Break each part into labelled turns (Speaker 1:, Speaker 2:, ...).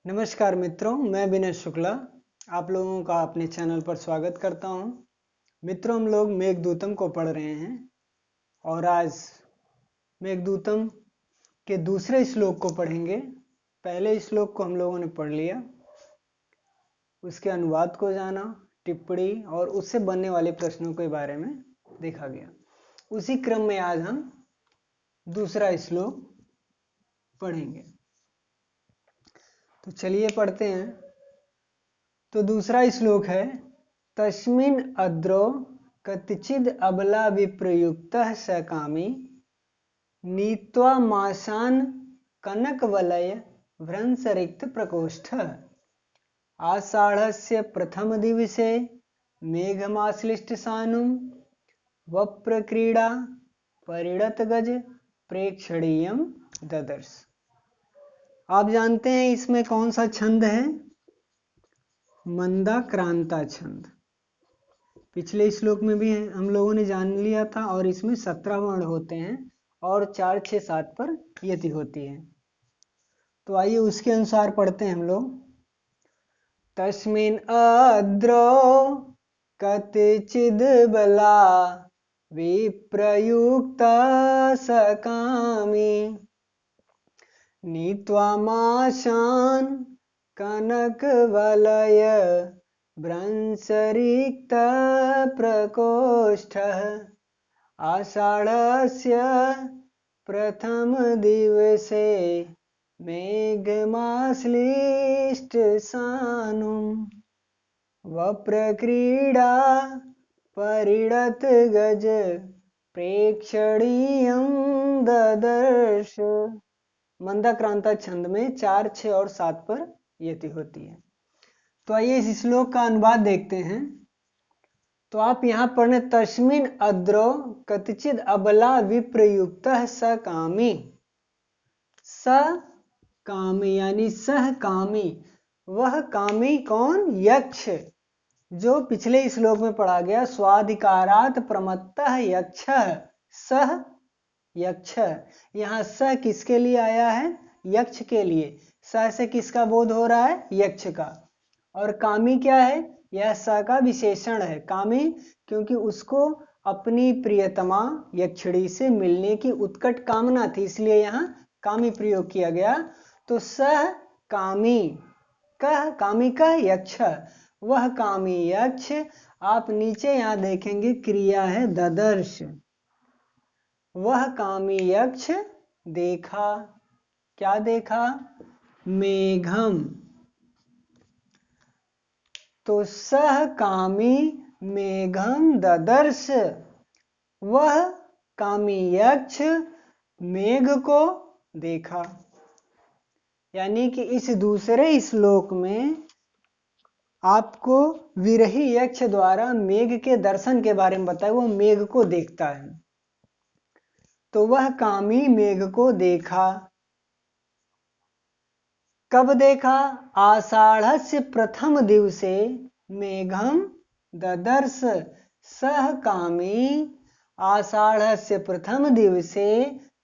Speaker 1: नमस्कार मित्रों, मैं विनय शुक्ला आप लोगों का अपने चैनल पर स्वागत करता हूं। मित्रों, हम लोग मेघदूतम को पढ़ रहे हैं और आज मेघदूतम के दूसरे श्लोक को पढ़ेंगे। पहले श्लोक को हम लोगों ने पढ़ लिया, उसके अनुवाद को जाना, टिप्पणी और उससे बनने वाले प्रश्नों के बारे में देखा गया। उसी क्रम में आज हम दूसरा श्लोक पढ़ेंगे। तो चलिए पढ़ते हैं। तो दूसरा श्लोक है, तस्मिन् अद्रो कतिचिद अबला विप्रयुक्तः स कामी नीत्वा माशान कनकवलय भ्रंशरिक्त प्रकोष्ठः आषाढ़स्य प्रथम दिवसे मेघमाश्लिष्ट सानुं वप्रक्रीडा परिणत गज प्रेक्षणीयम ददर्श। आप जानते हैं इसमें कौन सा छंद है? मंदाक्रांता छंद। पिछले श्लोक में भी हम लोगों ने जान लिया था और इसमें 17 वर्ण होते हैं और 4, 6, 7 पर यति होती है। तो आइए उसके अनुसार पढ़ते हैं हम लोग। तस्मिन् अद्रो कतिचिद बला विप्रयुक्ता सकामी नीत्वा माशान कनकवलय भ्रंशरिक्त प्रकोष्ठः आषाढ़स्य प्रथम दिवसे मेघमाश्लिष्ट सानुं वप्रक्रीडा परिणत गज प्रेक्षणीयं ददर्श। मंदाक्रांता छंद में 4, 6 और 7 पर यति होती है। तो आइए इस श्लोक का अनुवाद देखते हैं। तो आप यहाँ पढ़ने, तस्मिन् अद्रो कतिचिद अबला विप्रयुक्तः स कामी। स कामी यानी सह कामी। वह कामी कौन? यक्ष, जो पिछले श्लोक में पढ़ा गया। स्वाधिकारात् प्रमत्तः यक्षः सह यक्ष। यहाँ स किसके लिए आया है? यक्ष के लिए। स से किसका बोध हो रहा है? यक्ष का। और कामी क्या है? यह स का विशेषण है। कामी क्योंकि उसको अपनी प्रियतमा यक्षिणी से मिलने की उत्कट कामना थी, इसलिए यहाँ कामी प्रयोग किया गया। तो सह कामी, कह कामी का यक्ष, वह कामी यक्ष। आप नीचे यहाँ देखेंगे क्रिया है ददर्श। वह कामी यक्ष देखा। क्या देखा? मेघम। तो सह कामी मेघम ददर्श। वह कामी यक्ष मेघ को देखा। यानी कि इस दूसरे श्लोक में आपको विरही यक्ष द्वारा मेघ के दर्शन के बारे में बताया। वो मेघ को देखता है। तो वह कामी मेघ को देखा। कब देखा? आषाढ़स्य प्रथम दिवसे मेघम ददर्श। सह कामी आषाढ़स्य प्रथम दिवसे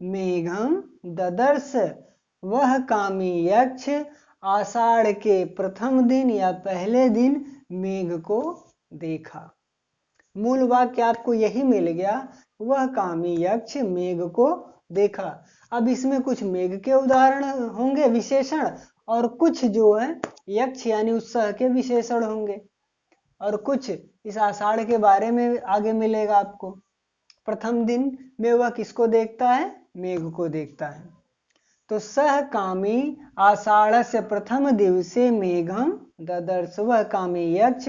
Speaker 1: मेघम ददर्श। वह कामी यक्ष आषाढ़ के प्रथम दिन या पहले दिन मेघ को देखा। मूल वाक्य आपको यही मिल गया, वह कामी यक्ष मेघ को देखा। अब इसमें कुछ मेघ के उदाहरण होंगे, विशेषण, और कुछ जो है यक्ष यानी उत्साह के विशेषण होंगे, और कुछ इस आषाढ़ के बारे में आगे मिलेगा आपको। प्रथम दिन में वह किसको देखता है? मेघ को देखता है। तो सह कामी आषाढ़ से प्रथम दिवसे मेघम ददर्श। वह कामी यक्ष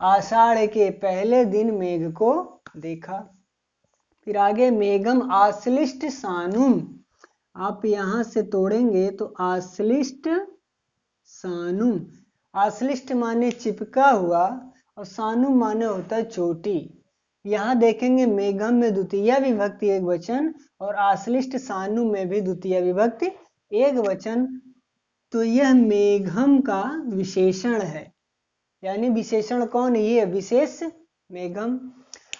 Speaker 1: आषाढ़ के पहले दिन मेघ को देखा। फिर आगे, मेघम आश्लिष्ट सानुम। आप यहां से तोड़ेंगे तो आश्लिष्ट सानुम। आश्लिष्ट माने चिपका हुआ और सानुम माने होता है चोटी। यहाँ देखेंगे मेघम में द्वितीय विभक्ति एक वचन और आश्लिष्ट सानुम में भी द्वितीय विभक्ति एक वचन। तो यह मेघम का विशेषण है। यानी विशेषण कौन? ये विशेष मेघम।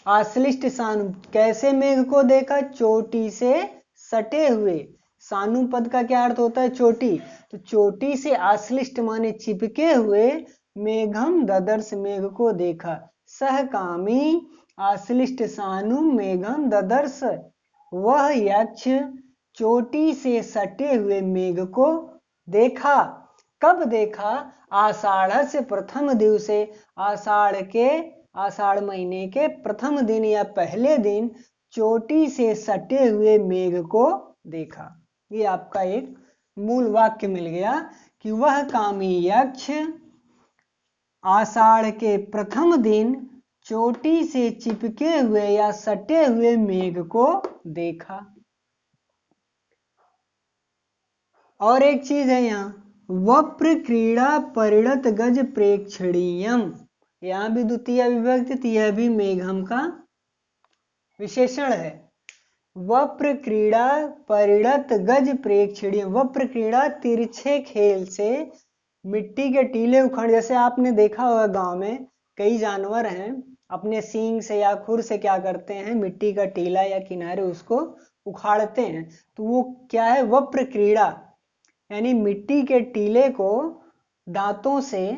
Speaker 1: आश्लिष्ट सानुम, कैसे मेघ को देखा? चोटी से सटे हुए। सानु पद का क्या अर्थ होता है? चोटी। तो चोटी से आश्लिष्ट माने चिपके हुए, मेघम ददर्श मेघ को देखा। सहकामी आश्लिष्ट सानु मेघम ददर्श, वह यक्ष चोटी से सटे हुए मेघ को देखा। कब देखा? आषाढ़ से प्रथम दिवसे, आषाढ़ महीने के प्रथम दिन या पहले दिन चोटी से सटे हुए मेघ को देखा। ये आपका एक मूल वाक्य मिल गया कि वह कामी यक्ष आषाढ़ के प्रथम दिन चोटी से चिपके हुए या सटे हुए मेघ को देखा। और एक चीज है यहाँ, वप्र क्रीड़ा परिणत गज प्रेक्षणीयम, यहाँ भी द्वितीय विभक्ति, यह भी मेघम का विशेषण है। वप्र क्रीड़ा परिणत गज प्रेक्षणीय, वप्र क्रीड़ा तिरछे खेल से मिट्टी के टीले उखाड़, जैसे आपने देखा होगा गांव में कई जानवर हैं अपने सींग से या खुर से क्या करते हैं, मिट्टी का टीला या किनारे उसको उखाड़ते हैं। तो वो क्या है? वप्र क्रीड़ा, यानी मिट्टी के टीले को दांतों से,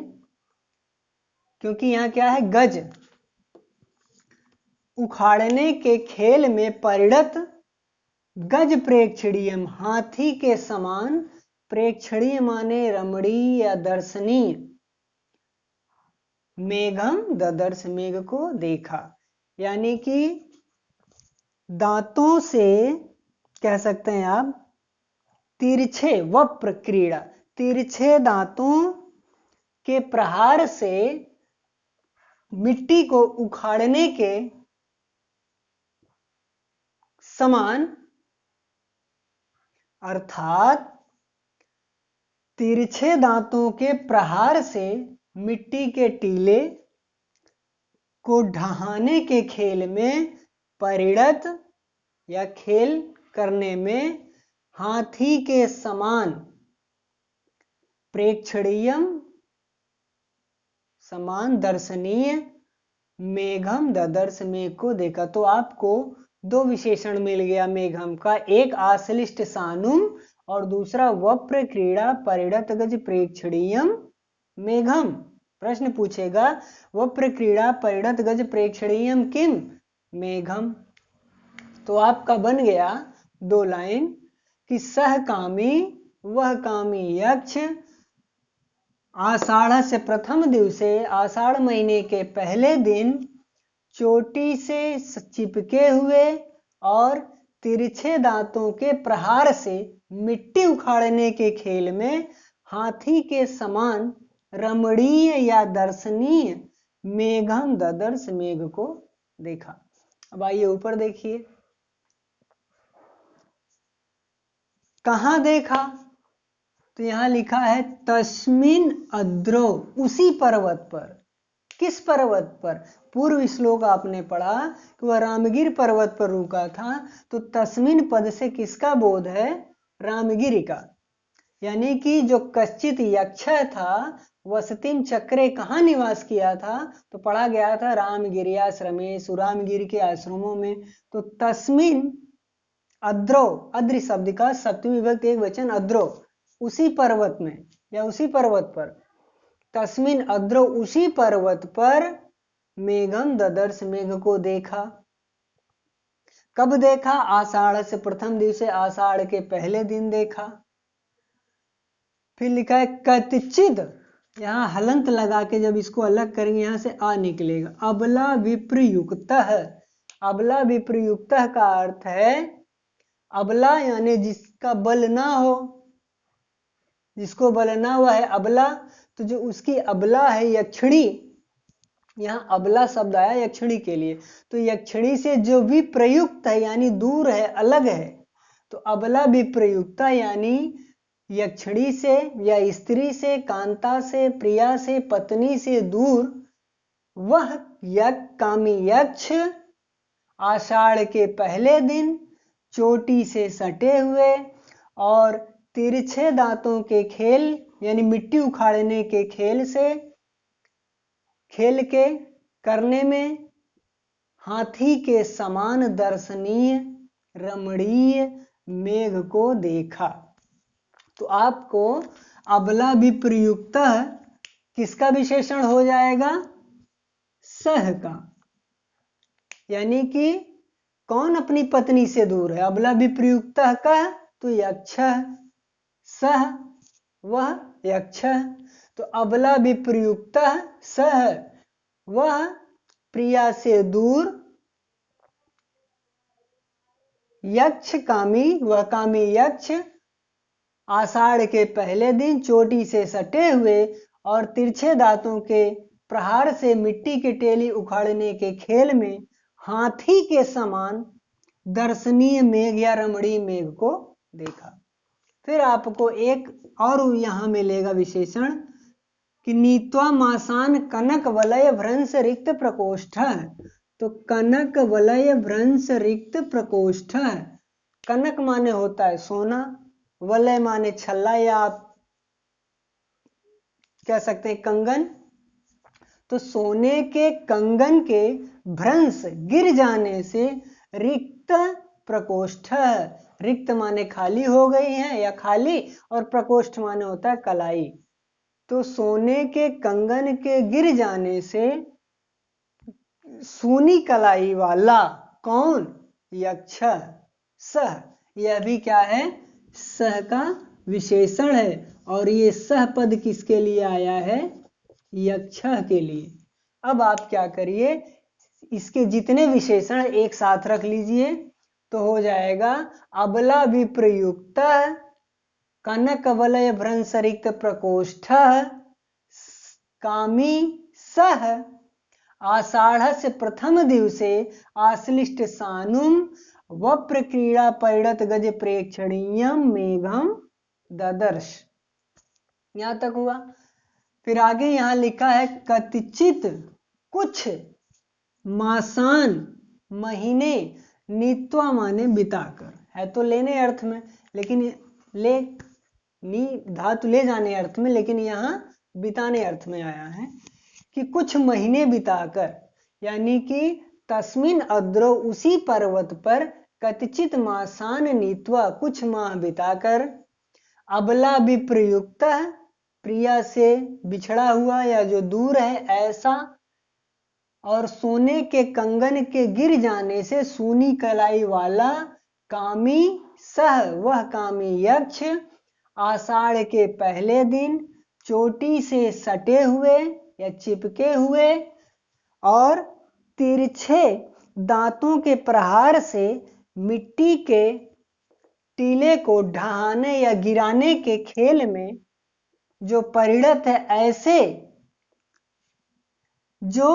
Speaker 1: क्योंकि यहाँ क्या है? गज, उखाड़ने के खेल में परिणत गज प्रेक्षणीयम, हाथी के समान, प्रेक्षणीय माने रमणीय या दर्शनीय, मेघम ददर्श मेघ को देखा। यानी कि दांतों से कह सकते हैं आप, तिरछे, वप्र क्रीड़ा, तिरछे दांतों के प्रहार से मिट्टी को उखाड़ने के समान, अर्थात तिरछे दांतों के प्रहार से मिट्टी के टीले को ढहाने के खेल में परिणत या खेल करने में हाथी के समान, प्रेक्षणीयम समान, दर्शनीय, मेघम ददर्श मेघ को देखा। तो आपको दो विशेषण मिल गया मेघम का, एक आश्लिष्ट सानुम और दूसरा वप्र क्रीड़ा परिणत गज प्रेक्षणीयम मेघम। प्रश्न पूछेगा वप्र क्रीड़ा परिणत गज प्रेक्षणीयम किम? मेघम। तो आपका बन गया दो लाइन कि सहकामी, वह कामी यक्ष आषाढ़ से प्रथम दिवसे, आषाढ़ महीने के पहले दिन चोटी से चिपके हुए और तिरछे दांतों के प्रहार से मिट्टी उखाड़ने के खेल में हाथी के समान रमणीय या दर्शनीय मेघम ददर्श मेघ को देखा। अब आइए ऊपर देखिए, कहां देखा? तो यहां लिखा है तस्मिन अद्रो, उसी पर्वत पर। किस पर्वत पर? पूर्व श्लोक आपने पढ़ा कि वह रामगिर पर्वत पर रुका था, तो तस्मिन पद से किसका बोध है? रामगिरी का। यानी कि जो कश्चित यक्ष था वसतिम चक्रे कहाँ निवास किया था? तो पढ़ा गया था रामगिरी आश्रमे, सुरामगिरी के आश्रमों में। तो तस्मिन अद्रो, अद्रि शब्द का सप्तमी विभक्ति एक वचन अद्रो, उसी पर्वत में या उसी पर्वत पर। तस्मिन अद्रो, उसी पर्वत पर मेघम ददर्श मेघ को देखा। कब देखा? आषाढ़ से प्रथम दिवसे, आषाढ़ के पहले दिन देखा। फिर लिखा है कतचिद, यहां हलंत लगा के जब इसको अलग करेंगे यहां से आ निकलेगा, अबला विप्रयुक्त। अबला विप्रयुक्त का अर्थ है अबला यानी जिसका बल ना हो, जिसको बल ना हुआ है अबला। तो जो उसकी अबला है यक्षिणी, यहाँ अबला शब्द आया यक्षिणी के लिए, तो यक्षिणी से जो भी प्रयुक्त है यानी दूर है, अलग है, तो अबला विप्रयुक्त यानी यक्षिणी से या स्त्री से, कांता से, प्रिया से, पत्नी से दूर वह कामी यक्ष आषाढ़ के पहले दिन चोटी से सटे हुए और तिरछे दांतों के खेल यानी मिट्टी उखाड़ने के खेल से, खेल के करने में हाथी के समान दर्शनीय, रमणीय, मेघ को देखा। तो आपको अबला विप्रयुक्त किसका विशेषण हो जाएगा? सह का। यानी कि कौन अपनी पत्नी से दूर है? अबला विप्रयुक्त का तो यक्ष, सह वह यक्ष। तो अबला विप्रयुक्त सह वह प्रिया से दूर, यक्ष कामी वह कामी यक्ष, आषाढ़ के पहले दिन चोटी से सटे हुए और तिरछे दांतों के प्रहार से मिट्टी की टेली उखाड़ने के खेल में हाथी के समान दर्शनीय मेघ या रमणीय मेघ को देखा। फिर आपको एक और यहां मिलेगा विशेषण कि नीत्वा मासान कनक वलय भ्रंश रिक्त प्रकोष्ठ। तो कनक वलय भ्रंश रिक्त प्रकोष्ठ, कनक माने होता है सोना, वलय माने छल्ला या आप कह सकते हैं कंगन। तो सोने के कंगन के भ्रंश गिर जाने से रिक्त प्रकोष्ठ, रिक्त माने खाली हो गई है या खाली, और प्रकोष्ठ माने होता है कलाई। तो सोने के कंगन के गिर जाने से सूनी कलाई वाला कौन? यक्ष, सह। यह भी क्या है? सह का विशेषण है। और ये सह पद किसके लिए आया है? यक्ष के लिए। अब आप क्या करिए, इसके जितने विशेषण एक साथ रख लीजिए तो हो जाएगा अबला विप्रयुक्त कनक वलय भ्रंश रिक्त प्रकोष्ठ कामी सह आषाढ़स्य प्रथम दिवसे आश्लिष्ट सानुम वप्र क्रीड़ा परिणत गज प्रेक्षणीयम मेघम ददर्श। यहां तक हुआ। फिर आगे यहां लिखा है कतिचित कुछ, मासान महीने, नीत्वा माने बिताकर, है तो लेने अर्थ में, लेकिन ले नी धातु ले जाने अर्थ में, लेकिन यहाँ बिताने अर्थ में आया है कि कुछ महीने बिताकर, यानी कि तस्मिन अद्रो उसी पर्वत पर कतिचित मासान नीत्वा कुछ माह बिताकर अबला विप्रयुक्त प्रिया से बिछड़ा हुआ या जो दूर है ऐसा, और सोने के कंगन के गिर जाने से सूनी कलाई वाला कामी सह वह कामी यक्ष आषाढ़ के पहले दिन चोटी से सटे हुए या चिपके हुए और तिरछे दांतों के प्रहार से मिट्टी के टीले को ढहाने या गिराने के खेल में जो परिणत है ऐसे जो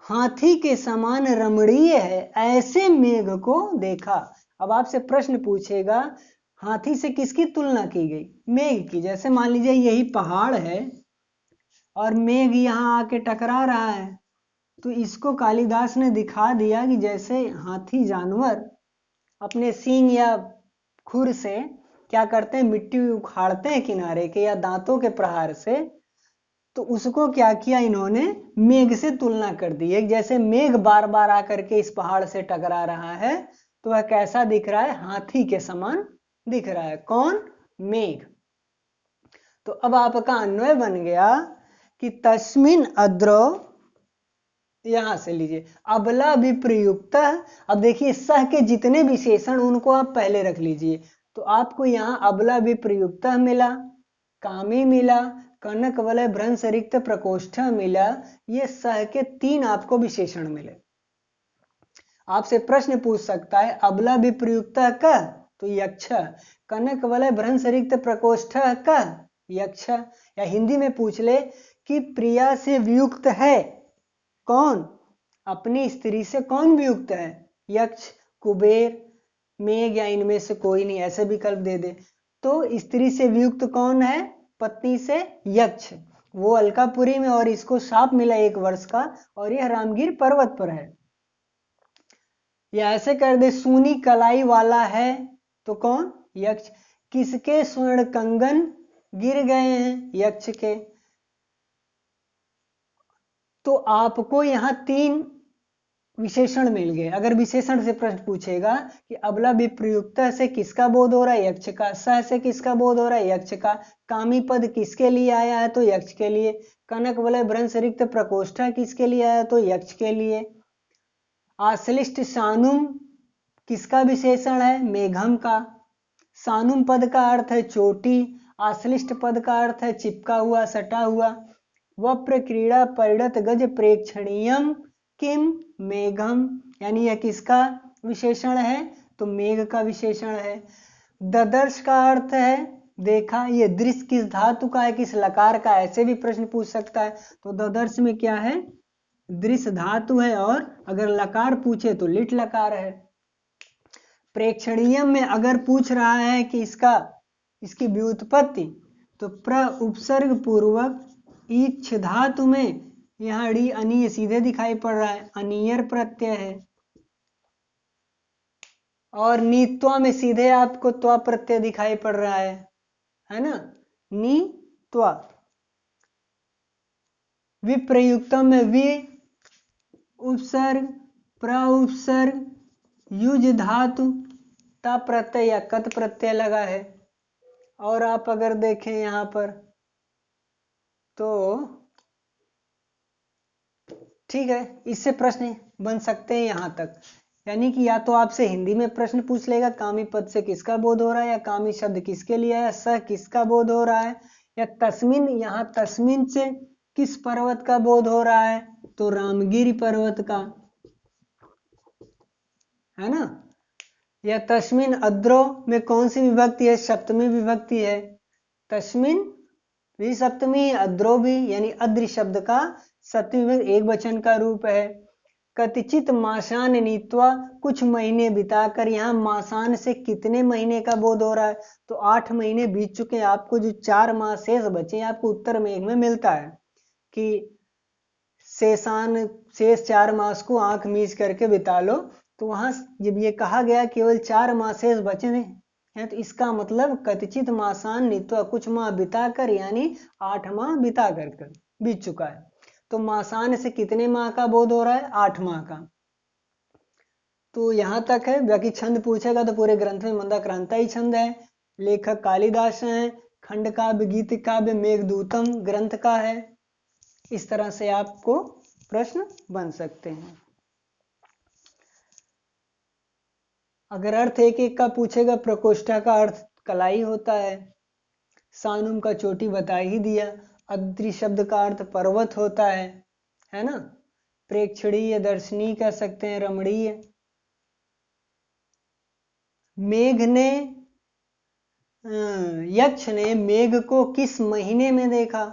Speaker 1: हाथी के समान रमणीय है ऐसे मेघ को देखा। अब आपसे प्रश्न पूछेगा हाथी से किसकी तुलना की गई? मेघ की। जैसे मान लीजिए यही पहाड़ है और मेघ यहाँ आके टकरा रहा है, तो इसको कालिदास ने दिखा दिया कि जैसे हाथी जानवर अपने सींग या खुर से क्या करते हैं, मिट्टी उखाड़ते हैं किनारे के या दांतों के प्रहार से, तो उसको क्या किया इन्होंने, मेघ से तुलना कर दी है। जैसे मेघ बार बार आकर के इस पहाड़ से टकरा रहा है तो वह कैसा दिख रहा है? हाथी के समान दिख रहा है। कौन? मेघ। तो अब आपका अन्वय बन गया कि तस्मिन अद्रो, यहां से लीजिए अबला विप्रयुक्त। अब देखिए सह के जितने विशेषण उनको आप पहले रख लीजिए, तो आपको यहाँ अबला विप्रयुक्त मिला, कामी मिला, कनक वलय भ्रंश रिक्त प्रकोष्ठ मिला। ये सह के 3 आपको विशेषण मिले। आपसे प्रश्न पूछ सकता है अबला विप्रयुक्त का तो यक्ष, कनक वलय भ्रंश रिक्त प्रकोष्ठ का यक्ष, या हिंदी में पूछ ले कि प्रिया से वियुक्त है कौन? अपनी स्त्री से कौन वियुक्त है? यक्ष, कुबेर, मेघ या इनमें से कोई नहीं, ऐसे विकल्प दे दे। तो स्त्री से वियुक्त कौन है? पत्नी से यक्ष। वो अलकापुरी में, और इसको शाप मिला 1 वर्ष का, और यह रामगिर पर्वत पर है। या ऐसे कर दे सूनी कलाई वाला है तो कौन? यक्ष। किसके स्वर्ण कंगन गिर गए हैं? यक्ष के। तो आपको यहां 3 विशेषण मिल गए। अगर विशेषण से प्रश्न पूछेगा कि अबला विप्रयुक्त से किसका बोध हो रहा है, यक्ष का। सह से किसका बोध हो रहा है, यक्ष का। कामी पद किसके लिए आया है, तो यक्ष के लिए। कनक वलय भ्रंश रिक्त प्रकोष्ठ किसके लिए आया, तो यक्ष के लिए। आश्लिष्ट सानुम किसका विशेषण है, मेघम का। सानुम पद का अर्थ है चोटी, आश्लिष्ट पद का अर्थ है चिपका हुआ, सटा हुआ। वप्र क्रीड़ा परिणत गज प्रेक्षणीयम किम मेघम, यानी यह किसका विशेषण है, तो मेघ का विशेषण है। ददर्श का अर्थ है देखा। ये दृश्य किस धातु का है, किस लकार का, ऐसे भी प्रश्न पूछ सकता है। तो ददर्श में क्या है, दृश्य धातु है, और अगर लकार पूछे तो लिट लकार है। प्रेक्षणीयम में अगर पूछ रहा है कि इसकी व्युत्पत्ति, तो प्र उपसर्ग पूर्वक ईक्ष धातु में यहाँ डी अनीय सीधे दिखाई पड़ रहा है, अनियर प्रत्यय है। और नीत्वा में सीधे आपको त्वा प्रत्यय दिखाई पड़ रहा है ना, नी त्वा। विप्रयुक्तम में वि उपसर्ग प्र उपसर्ग युज धातु ता प्रत्यय या कत प्रत्यय लगा है। और आप अगर देखें यहां पर तो ठीक है, इससे प्रश्न बन सकते हैं यहां तक। यानी कि या तो आपसे हिंदी में प्रश्न पूछ लेगा कामी पद से किसका बोध हो रहा है, या कामी शब्द किसके लिए है, स किसका बोध हो रहा है, या तस्मिन, यहाँ तस्मिन से किस पर्वत का बोध हो रहा है, तो रामगिरी पर्वत का, है ना। या तस्मिन अद्रो में कौन सी विभक्ति है, सप्तमी विभक्ति है। तस्मिन भी सप्तमी, अद्रो भी, यानी अद्रि शब्द का सप्तमी एक वचन का रूप है। कतिचित मासान नीत्वा, कुछ महीने बिताकर, यहाँ मासान से कितने महीने का बोध हो रहा है, तो 8 महीने बीत चुके हैं। आपको जो 4 माह शेष बचे आपको उत्तर मेघ में मिलता है कि शेष 4 मास को आंख मीच करके बिता लो। तो वहां जब ये कहा गया केवल 4 माह शेष बचे हैं, तो इसका मतलब कतिचित मासान नीत्वा, कुछ माह बिताकर, यानी 8 माह बिता कर बीत चुका है। तो मासान से कितने माह का बोध हो रहा है, 8 माह का। तो यहां तक है। बाकी छंद पूछेगा तो पूरे ग्रंथ में मंदाक्रांता ही छंद है। लेखक कालिदास है। खंड काव्य गीत काव्य मेघदूतम ग्रंथ का है। इस तरह से आपको प्रश्न बन सकते हैं। अगर अर्थ एक एक का पूछेगा, प्रकोष्ठा का अर्थ कलाई होता है। सानुम का चोटी बता ही दिया। अद्रि शब्द का अर्थ पर्वत होता है ना। प्रेक्षणीय दर्शनीय कह सकते हैं, रमणीय। मेघ ने यक्ष ने मेघ को किस महीने में देखा,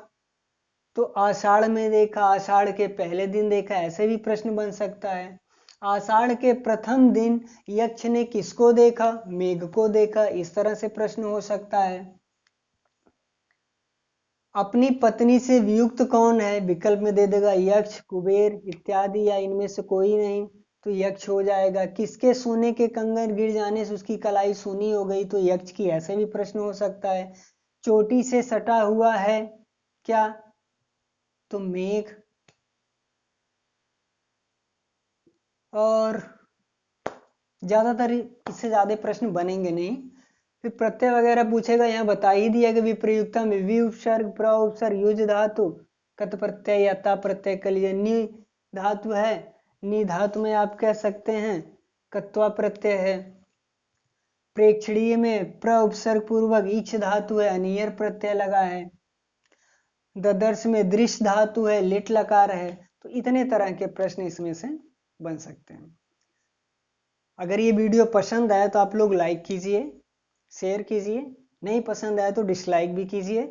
Speaker 1: तो आषाढ़ में देखा, आषाढ़ के पहले दिन देखा, ऐसे भी प्रश्न बन सकता है। आषाढ़ के प्रथम दिन यक्ष ने किसको देखा, मेघ को देखा, इस तरह से प्रश्न हो सकता है। अपनी पत्नी से वियुक्त कौन है, विकल्प में दे देगा यक्ष, कुबेर इत्यादि, या इनमें से कोई नहीं, तो यक्ष हो जाएगा। किसके सोने के कंगन गिर जाने से उसकी कलाई सूनी हो गई, तो यक्ष की, ऐसे भी प्रश्न हो सकता है। चोटी से सटा हुआ है क्या, तो मेघ। और ज्यादातर इससे ज्यादा प्रश्न बनेंगे नहीं। फिर प्रत्यय वगैरह पूछेगा, यहाँ बता ही दिया कि विप्रयुक्ता में वि उपसर्ग प्र उपसर्ग युज धातु कत प्रत्यय या ता प्रत्यय के लिए नि धातु है। नि धातु में आप कह सकते हैं कत्वा प्रत्यय है। प्रेक्षणीय में प्र उपसर्ग पूर्वक ईक्ष धातु है, अनियर प्रत्यय लगा है। ददर्श में दृश्य धातु है, लिट लकार है। तो इतने तरह के प्रश्न इसमें से बन सकते हैं। अगर ये वीडियो पसंद आया तो आप लोग लाइक कीजिए, शेयर कीजिए, नहीं पसंद आया तो डिसलाइक भी कीजिए।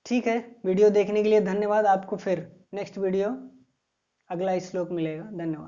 Speaker 1: ठीक है, वीडियो देखने के लिए धन्यवाद। आपको फिर नेक्स्ट वीडियो अगला श्लोक मिलेगा। धन्यवाद।